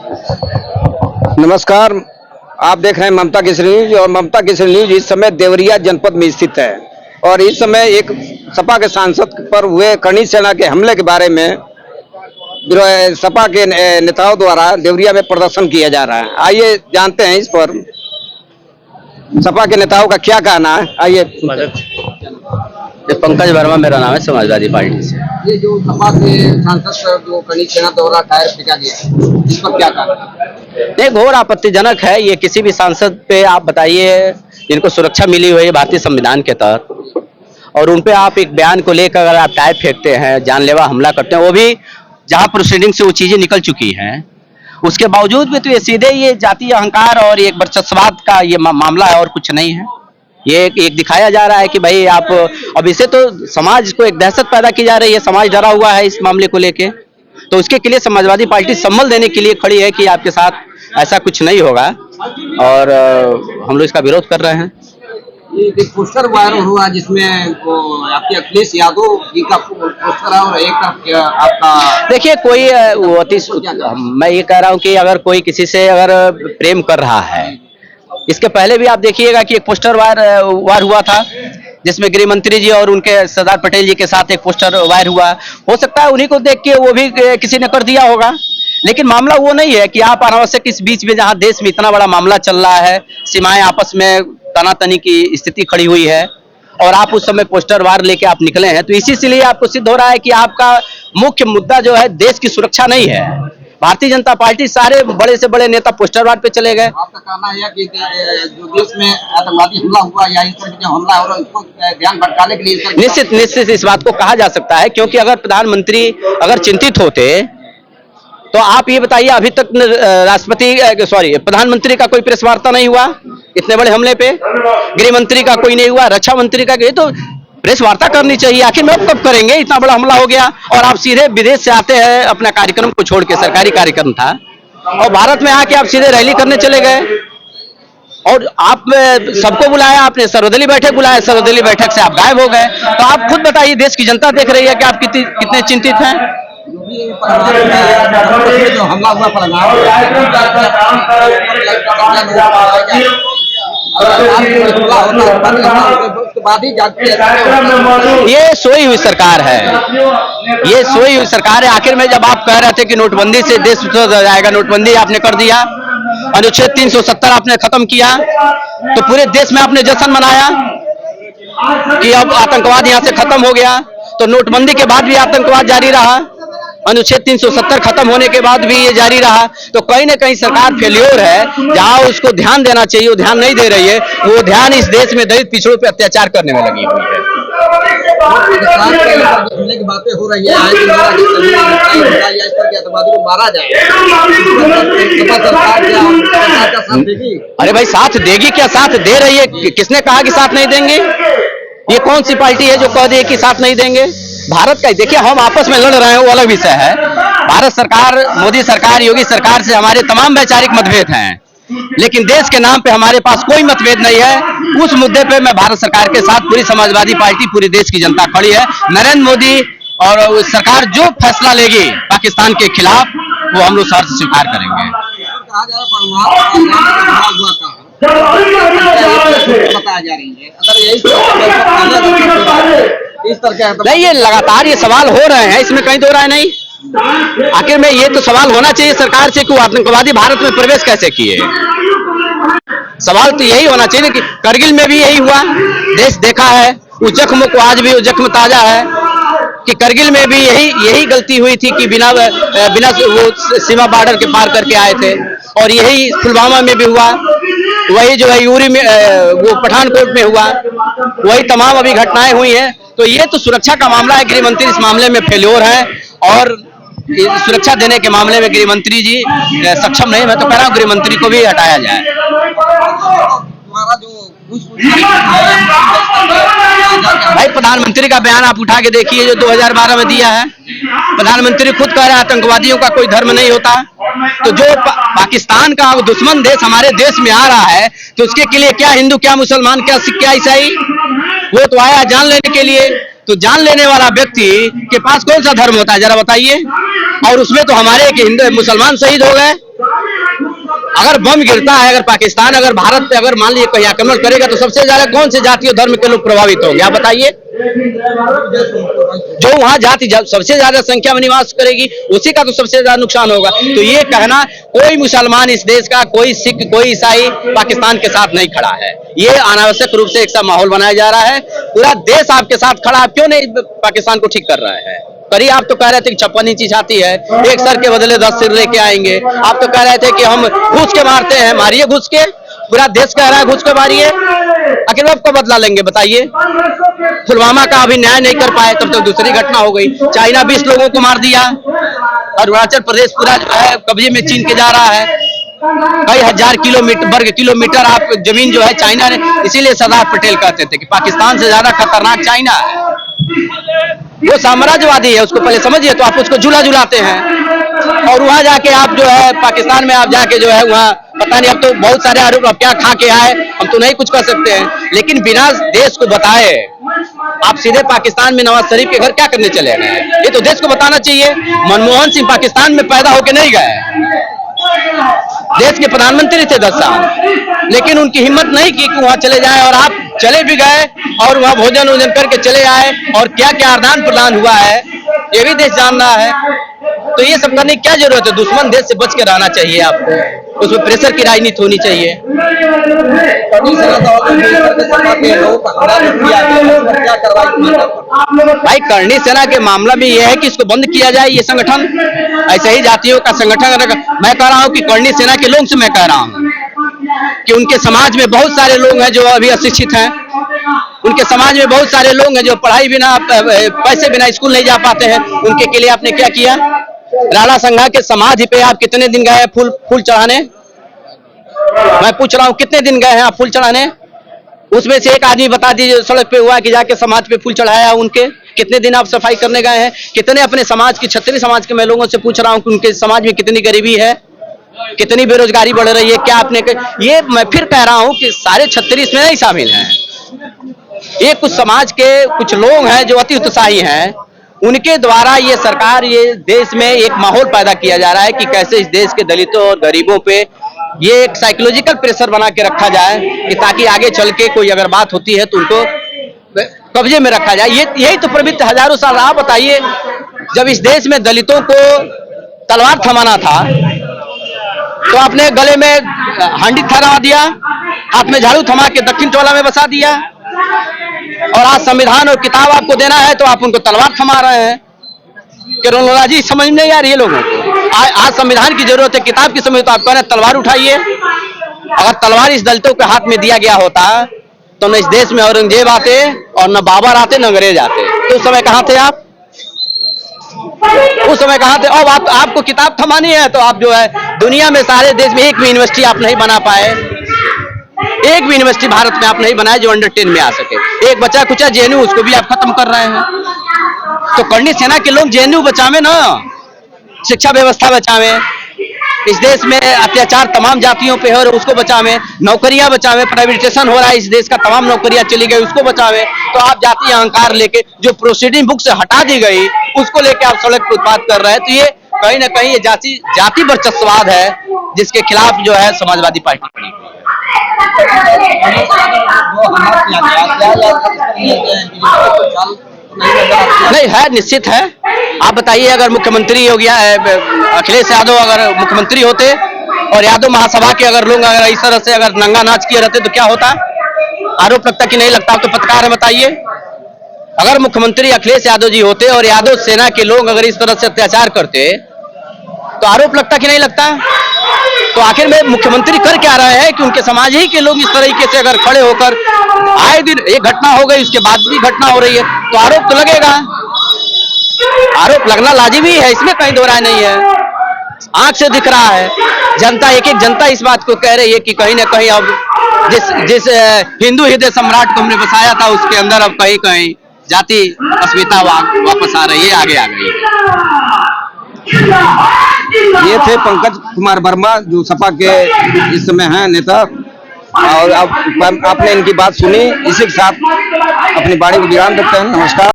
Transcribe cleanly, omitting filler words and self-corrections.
नमस्कार, आप देख रहे हैं ममता केसरी न्यूज और ममता केसरी न्यूज इस समय देवरिया जनपद में स्थित है और इस समय एक सपा के सांसद पर हुए करनी सेना के हमले के बारे में सपा के नेताओं द्वारा देवरिया में प्रदर्शन किया जा रहा है। आइए जानते हैं इस पर सपा के नेताओं का क्या कहना है। आइए। पंकज वर्मा मेरा नाम है, समाजवादी पार्टी से। ये जो सपा के सांसद पर जो करनी सेना द्वारा टायर फेंका गया इस पर क्या कहना? ये घोर आपत्तिजनक है। ये किसी भी सांसद पे आप बताइए जिनको सुरक्षा मिली हुई है भारतीय संविधान के तहत, और उन पे आप एक बयान को लेकर अगर आप टायर फेंकते हैं, जानलेवा हमला करते हैं, वो भी जहां प्रोसीडिंग से वो चीजें निकल चुकी हैं, उसके बावजूद भी तो ये सीधे ये जातीय अहंकार और एक वर्चस्ववाद का ये मामला है और कुछ नहीं है। ये एक दिखाया जा रहा है कि भाई आप अब इसे तो समाज को एक दहशत पैदा की जा रही है, समाज डरा हुआ है इस मामले को लेके, तो उसके के लिए समाजवादी पार्टी सम्मल देने के लिए खड़ी है कि आपके साथ ऐसा कुछ नहीं होगा और हम लोग इसका विरोध कर रहे हैं। एक पोस्टर वायरल हुआ जिसमें आपके अखिलेश यादव जी का पोस्टर है और एक आपका, देखिए कोई मैं ये कह रहा हूँ कि अगर कोई किसी से अगर प्रेम कर रहा है, इसके पहले भी आप देखिएगा कि एक पोस्टर वार हुआ था जिसमें गृह मंत्री जी और उनके सरदार पटेल जी के साथ एक पोस्टर वायर हुआ। हो सकता है उन्हीं को देख के वो भी किसी ने कर दिया होगा, लेकिन मामला वो नहीं है कि आप अनावश्यक इस बीच में जहां देश में इतना बड़ा मामला चल रहा है, सीमाएं आपस में तनातनी की स्थिति खड़ी हुई है और आप उस समय पोस्टर वार लेके आप निकले हैं, तो इसी से लिए आपको सिद्ध हो रहा है कि आपका मुख्य मुद्दा जो है देश की सुरक्षा नहीं है। भारतीय जनता पार्टी सारे बड़े से बड़े नेता पोस्टर वार पे चले गए। आपका कहना है कि जो देश में आतंकवादी हमला हुआ या इस तरह का हमला हो रहा है उसको ध्यान भटकाने के लिए निश्चित इस बात को कहा जा सकता है, क्योंकि अगर प्रधानमंत्री अगर चिंतित होते तो आप ये बताइए अभी तक प्रधानमंत्री का कोई प्रेस वार्ता नहीं हुआ इतने बड़े हमले पे, गृह मंत्री का कोई नहीं हुआ, रक्षा मंत्री का तो प्रेस वार्ता करनी चाहिए। आखिर में कब करेंगे? इतना बड़ा हमला हो गया और आप सीधे विदेश से आते हैं अपना कार्यक्रम को छोड़ के, सरकारी कार्यक्रम था, और भारत में आके आप सीधे रैली करने चले गए और आप सबको बुलाया, आपने सर्वदलीय बैठक बुलाया, सर्वदलीय बैठक से आप गायब हो गए। तो आप खुद बताइए, देश की जनता देख रही है कि आप कितने चिंतित हैं। जो हमला हुआ ये सोई हुई सरकार है, ये सोई हुई सरकार है। आखिर में जब आप कह रहे थे कि नोटबंदी से देश सुधर जाएगा, नोटबंदी आपने कर दिया, अनुच्छेद 370 आपने खत्म किया, तो पूरे देश में आपने जश्न मनाया कि अब आतंकवाद यहाँ से खत्म हो गया। तो नोटबंदी के बाद भी आतंकवाद जारी रहा, अनुच्छेद 370 खत्म होने के बाद भी ये जारी रहा। तो कहीं ना कहीं सरकार फेल्योर है, जहां उसको ध्यान देना चाहिए वो ध्यान नहीं दे रही है, वो ध्यान इस देश में दलित पिछड़ों पे अत्याचार करने में लगी हुई है। की बातें हो रही है मारा जाए, अरे भाई साथ देगी क्या? साथ दे रही है, किसने कहा कि साथ नहीं देंगे? ये कौन सी पार्टी है जो कह दे कि साथ नहीं देंगे? भारत का देखिए, हम आपस में लड़ रहे हैं वो अलग विषय है। भारत सरकार, मोदी सरकार, योगी सरकार से हमारे तमाम वैचारिक मतभेद हैं, लेकिन देश के नाम पे हमारे पास कोई मतभेद नहीं है। उस मुद्दे पे मैं भारत सरकार के साथ, पूरी समाजवादी पार्टी, पूरी देश की जनता खड़ी है। नरेंद्र मोदी और सरकार जो फैसला लेगी पाकिस्तान के खिलाफ, वो हम लोग शर्त स्वीकार करेंगे। बताया जा रही है अगर इस तरह नहीं, ये लगातार ये सवाल हो रहे हैं, इसमें कहीं दो राय नहीं। आखिर में ये तो सवाल होना चाहिए सरकार से कि वो आतंकवादी भारत में प्रवेश कैसे किए। सवाल तो यही होना चाहिए कि करगिल में भी यही हुआ, देश देखा है उस जख्म को, आज भी वो जख्म ताजा है कि करगिल में भी यही गलती हुई थी कि बिना वो सीमा बॉर्डर के पार करके आए थे, और यही पुलवामा में भी हुआ, वही जो है यूरी में वो पठानकोट में हुआ, वही तमाम अभी घटनाएं हुई हैं। तो ये तो सुरक्षा का मामला है, गृह मंत्री इस मामले में फेल्योर है और सुरक्षा देने के मामले में गृह मंत्री जी सक्षम नहीं। मैं तो कह रहा हूँ गृह मंत्री को भी हटाया जाए। भाई प्रधानमंत्री का बयान आप उठा के देखिए जो 2012 में दिया है। प्रधानमंत्री खुद कह रहे हैं आतंकवादियों का कोई धर्म नहीं होता। तो जो पाकिस्तान का दुश्मन देश हमारे देश में आ रहा है, तो उसके के लिए क्या हिंदू, क्या मुसलमान, क्या सिख, क्या ईसाई, वो तो आया जान लेने के लिए। तो जान लेने वाला व्यक्ति के पास कौन सा धर्म होता है जरा बताइए। और उसमें तो हमारे हिंदू मुसलमान शहीद हो गए, अगर बम गिरता है, अगर पाकिस्तान अगर भारत पे अगर मान लीजिए कहीं आक्रमण करेगा तो सबसे ज्यादा कौन से जाति और धर्म के लोग प्रभावित होंगे, आप बताइए। जो वहां जाति सबसे ज्यादा संख्या में निवास करेगी उसी का तो सबसे ज्यादा नुकसान होगा। तो ये कहना कोई मुसलमान इस देश का, कोई सिख, कोई ईसाई पाकिस्तान के साथ नहीं खड़ा है, ये अनावश्यक रूप से एक सा माहौल बनाया जा रहा है। पूरा देश आपके साथ खड़ा, आप क्यों नहीं पाकिस्तान को ठीक कर रहा है? करीब आप तो कह रहे थे कि 56 इंची छाती है, एक सर के बदले 10 सिर लेके आएंगे। आप तो कह रहे थे कि हम घुस के मारते हैं, मारिए घुस के, पूरा देश कह रहा है घुस के मारिए। आखिर अब कब बदला लेंगे बताइए? पुलवामा का अभी न्याय नहीं कर पाए, तब तक दूसरी घटना हो गई। चाइना 20 लोगों को मार दिया, अरुणाचल प्रदेश पूरा जो है कब्जे में चीन के जा रहा है। कई हजार वर्ग किलोमीटर आप जमीन जो है चाइना ने, इसीलिए सरदार पटेल कहते थे कि पाकिस्तान से ज्यादा खतरनाक चाइना है, वो साम्राज्यवादी है, उसको पहले समझिए। तो आप उसको झुलाते हैं और वहां जाके आप जो है पाकिस्तान में आप जाके जो है वहां पता नहीं, अब तो बहुत सारे आरोप, अब क्या खा के आए, हम तो नहीं कुछ कर सकते हैं। लेकिन बिना देश को बताए आप सीधे पाकिस्तान में नवाज शरीफ के घर क्या करने चले गए? ये तो देश को बताना चाहिए। मनमोहन सिंह पाकिस्तान में पैदा होके नहीं गए, देश के प्रधानमंत्री थे 10 साल, लेकिन उनकी हिम्मत नहीं की कि वहां चले जाएं। और आप चले भी गए और वहां भोजन करके चले आए, और क्या क्या आदान प्रदान हुआ है ये भी देश जान रहा है। तो ये सब करने की क्या जरूरत है? दुश्मन देश से बच के रहना चाहिए आपको, उसमें प्रेशर की राजनीति होनी चाहिए। भाई करणी सेना के मामला में यह है कि इसको बंद किया जाए, ये संगठन ऐसे ही जातियों का संगठन। मैं कह रहा हूं कि करणी सेना के लोग से मैं कह रहा हूं कि उनके समाज में बहुत सारे लोग हैं जो अभी अशिक्षित हैं, उनके समाज में बहुत सारे लोग हैं जो पढ़ाई बिना, पैसे बिना स्कूल नहीं जा पाते हैं। उनके लिए आपने क्या किया? राणा संघा के समाधि पे आप कितने दिन गए फूल चढ़ाने? मैं पूछ रहा हूं कितने दिन गए हैं आप फूल चढ़ाने? उसमें से एक आदमी बता दीजिए सड़क पे हुआ कि जाके समाज पे फूल चढ़ाया उनके। कितने दिन आप सफाई करने गए हैं? कितने अपने समाज की, क्षत्रिय समाज के मैं लोगों से पूछ रहा हूं कि उनके समाज में कितनी गरीबी है, कितनी बेरोजगारी बढ़ रही है, क्या आपने ये मैं फिर कह रहा हूं कि सारे क्षत्रिय इसमें नहीं शामिल हैं। ये कुछ समाज के कुछ लोग हैं जो अति उत्साही हैं, उनके द्वारा ये सरकार, ये देश में एक माहौल पैदा किया जा रहा है कि कैसे इस देश के दलितों और गरीबों पे ये एक साइकोलॉजिकल प्रेशर बना के रखा जाए कि ताकि आगे चल के कोई अगर बात होती है तो उनको कब्जे में रखा जाए। यही तो प्रवृत्ति हजारों साल। आप बताइए, जब इस देश में दलितों को तलवार थमाना था तो आपने गले में हांडी थमा दिया, हाथ में झाड़ू थमा के दक्षिण टोला में बसा दिया, और आज संविधान और किताब आपको देना है तो आप उनको तलवार थमा रहे हैं। क्रोनोलॉजी समझ नहीं आ रही है लोगों को। आज संविधान की जरूरत है, किताब की समय तो आप कह रहे हैं तलवार उठाइए। अगर तलवार इस दलितों के हाथ में दिया गया होता तो न इस देश में औरंगजेब आते और न बाबर आते न अंग्रेज आते। तो उस समय कहां थे आप? उस समय कहां थे? अब आपको किताब थमानी है तो आप जो है दुनिया में सारे देश में एक भी यूनिवर्सिटी आप नहीं बना पाए, एक भी यूनिवर्सिटी भारत में आप नहीं बनाए जो अंडर 10 में आ सके। एक बचा कुचा जेएनयू, उसको भी आप खत्म कर रहे हैं। तो करणी सेना के लोग जेएनयू बचावे ना, शिक्षा व्यवस्था बचावे, इस देश में अत्याचार तमाम जातियों पे है और उसको बचावे, नौकरियां बचावे, प्राइवेटाइजेशन हो रहा है इस देश का, तमाम नौकरियां चली गई उसको बचावे। तो आप जातीय अहंकार लेके जो प्रोसीडिंग बुक से हटा दी गई उसको लेके आप सड़क पर उत्पाद कर रहे हैं। तो ये कहीं ना कहीं ये जाति वर्चस्ववाद है जिसके खिलाफ जो है समाजवादी पार्टी खड़ी हुई नहीं है, निश्चित है। आप बताइए, अगर मुख्यमंत्री हो गया अखिलेश यादव अगर मुख्यमंत्री होते और यादव महासभा के अगर लोग अगर इस तरह से अगर नंगा नाच किए रहते तो क्या होता? आरोप लगता कि नहीं लगता? आप तो पत्रकार है, बताइए। अगर मुख्यमंत्री अखिलेश यादव जी होते और यादव सेना के लोग अगर इस तरह से अत्याचार करते तो आरोप लगता कि नहीं लगता? तो आखिर में मुख्यमंत्री कर क्या रहे हैं कि उनके समाज ही के लोग इस तरीके से अगर खड़े होकर आए दिन एक घटना हो गई उसके बाद भी घटना हो रही है तो आरोप तो लगेगा, आरोप लगना लाजिमी है, इसमें कहीं दो राय नहीं है। आंख से दिख रहा है, जनता एक जनता इस बात को कह रही है कि कहीं ना कहीं अब जिस हिंदू हृदय सम्राट को हमने बसाया था उसके अंदर अब कहीं कहीं जाति अस्मिता वापस आ रही है, आगे आ गई है। ये थे पंकज कुमार वर्मा जो सपा के इस समय हैं नेता, और अब आपने इनकी बात सुनी। इसी के साथ अपनी वाणी को विराम देते हैं। नमस्कार।